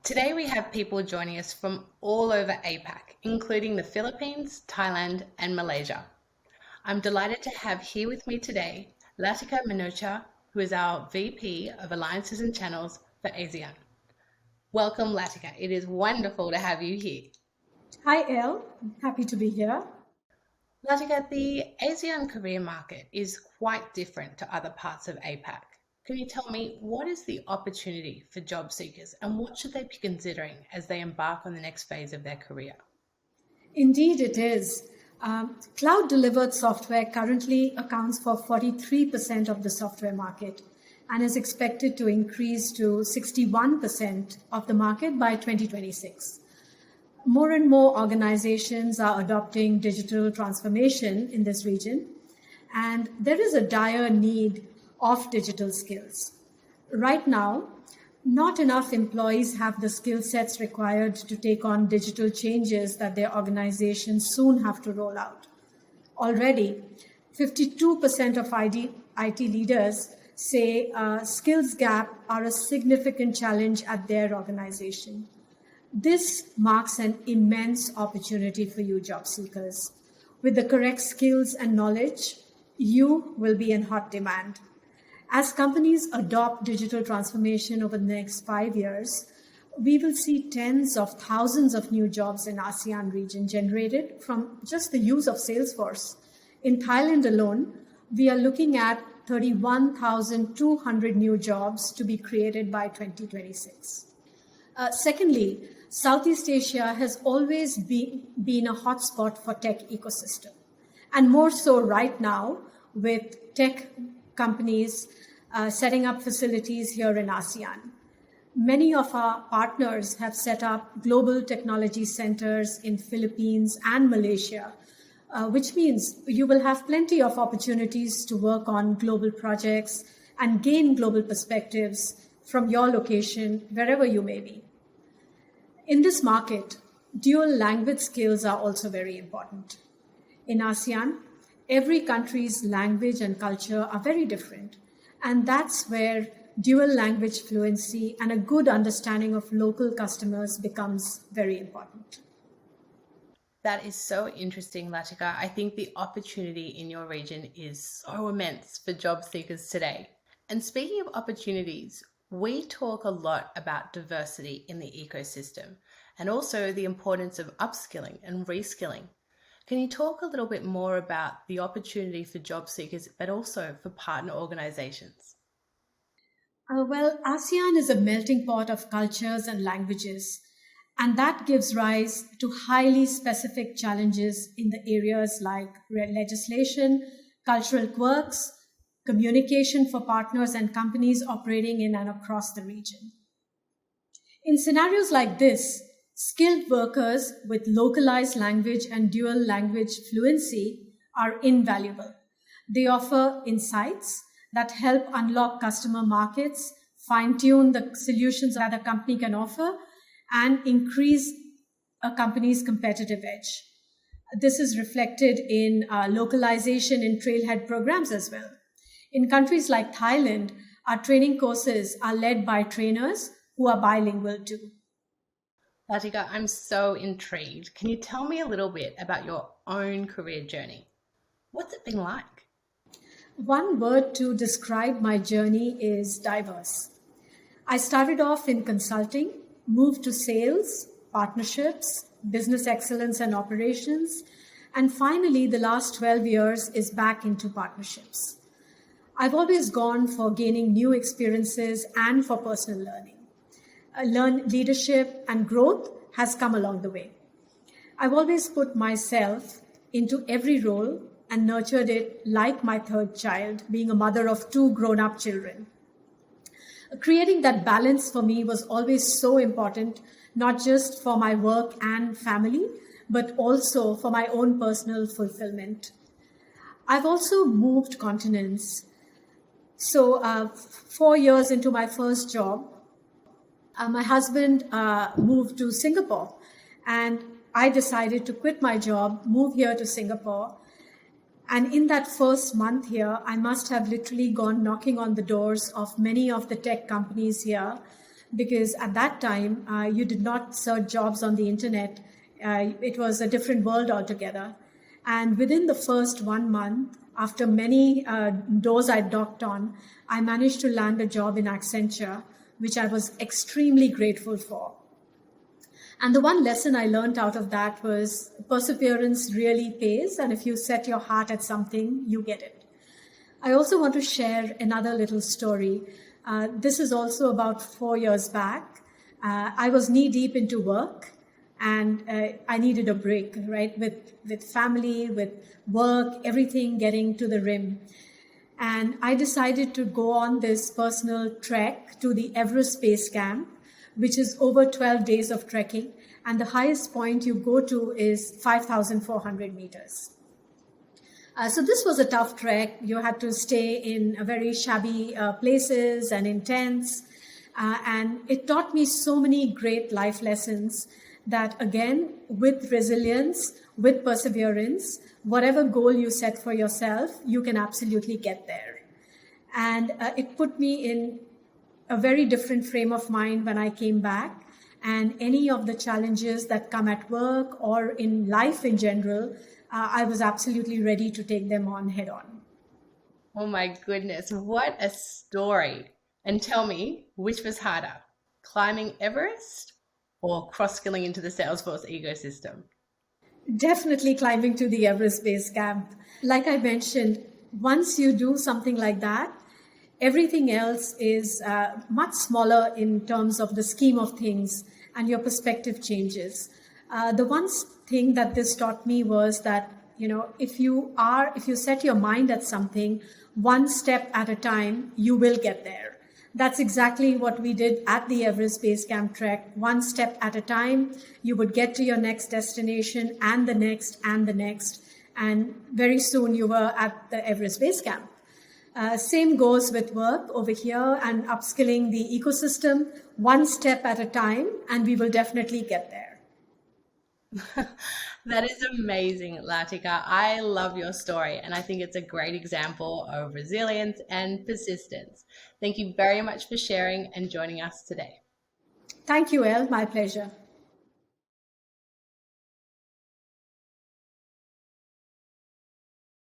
Today we have people joining us from all over APAC, including the Philippines, Thailand, and Malaysia. I'm delighted to have here with me today Latika Minocha, who is our VP of Alliances and Channels for ASEAN. Welcome, Latika. It is wonderful to have you here. Hi, Elle. Happy to be here. Latika, the ASEAN career market is quite different to other parts of APAC. Can you tell me what is the opportunity for job seekers and what should they be considering as they embark on the next phase of their career? Indeed, it is. Cloud delivered software currently accounts for 43% of the software market and is expected to increase to 61% of the market by 2026. More and more organizations are adopting digital transformation in this region, and there is a dire need of digital skills. Right now, not enough employees have the skill sets required to take on digital changes that their organizations soon have to roll out. Already, 52% of IT leaders say skills gap are a significant challenge at their organization. This marks an immense opportunity for you, job seekers. With the correct skills and knowledge, you will be in hot demand. As companies adopt digital transformation over the next 5 years, we will see tens of thousands of new jobs in ASEAN region generated from just the use of Salesforce. In Thailand alone, we are looking at 31,200 new jobs to be created by 2026. Secondly, Southeast Asia has always been a hotspot for tech ecosystem, and more so right now with tech companies setting up facilities here in ASEAN. Many of our partners have set up global technology centers in Philippines and Malaysia, which means you will have plenty of opportunities to work on global projects and gain global perspectives from your location, wherever you may be. In this market, dual language skills are also very important. In ASEAN, every country's language and culture are very different. And that's where dual language fluency and a good understanding of local customers becomes very important. That is so interesting, Latika. I think the opportunity in your region is so immense for job seekers today. And speaking of opportunities, we talk a lot about diversity in the ecosystem and also the importance of upskilling and reskilling. Can you talk a little bit more about the opportunity for job seekers, but also for partner organizations? Well, ASEAN is a melting pot of cultures and languages, and that gives rise to highly specific challenges in the areas like legislation, cultural quirks, communication for partners and companies operating in and across the region. In scenarios like this, skilled workers with localized language and dual language fluency are invaluable. They offer insights that help unlock customer markets, fine-tune the solutions that a company can offer, and increase a company's competitive edge. This is reflected in localization in trailhead programs as well. In countries like Thailand, our training courses are led by trainers who are bilingual too. Latika, I'm so intrigued. Can you tell me a little bit about your own career journey? What's it been like? One word to describe my journey is diverse. I started off in consulting, moved to sales, partnerships, business excellence and operations, and finally the last 12 years is back into partnerships. I've always gone for gaining new experiences and for personal learning. Leadership and growth has come along the way. I've always put myself into every role and nurtured it like my third child, being a mother of two grown-up children. Creating that balance for me was always so important, not just for my work and family, but also for my own personal fulfillment. I've also moved continents. So 4 years into my first job, my husband moved to Singapore, and I decided to quit my job, move here to Singapore. And in that first month here, I must have literally gone knocking on the doors of many of the tech companies here because at that time you did not search jobs on the internet. It was a different world altogether. And within the first 1 month, after many doors I knocked on, I managed to land a job in Accenture, which I was extremely grateful for. And the one lesson I learned out of that was perseverance really pays. And if you set your heart at something, you get it. I also want to share another little story. This is also about 4 years back. I was knee deep into work and I needed a break, right? With family, with work, everything getting to the rim. And I decided to go on this personal trek to the Everest Base Camp, which is over 12 days of trekking. And the highest point you go to is 5,400 meters. So this was a tough trek. You had to stay in very shabby places and in tents. And it taught me so many great life lessons that, again, with resilience, with perseverance, whatever goal you set for yourself, you can absolutely get there. And it put me in a very different frame of mind when I came back. And any of the challenges that come at work or in life in general, I was absolutely ready to take them on head on. Oh my goodness, what a story. And tell me, which was harder, climbing Everest or cross-skilling into the Salesforce ecosystem? Definitely climbing to the Everest Base Camp. Like I mentioned, once you do something like that, everything else is much smaller in terms of the scheme of things, and your perspective changes. The one thing that this taught me was that, if you set your mind at something, one step at a time, you will get there. That's exactly what we did at the Everest Base Camp trek. One step at a time, you would get to your next destination and the next and the next. And very soon you were at the Everest Base Camp. Same goes with work over here and upskilling the ecosystem, one step at a time, and we will definitely get there. That is amazing, Latika. I love your story, and I think it's a great example of resilience and persistence. Thank you very much for sharing and joining us today. Thank you, Elle. My pleasure.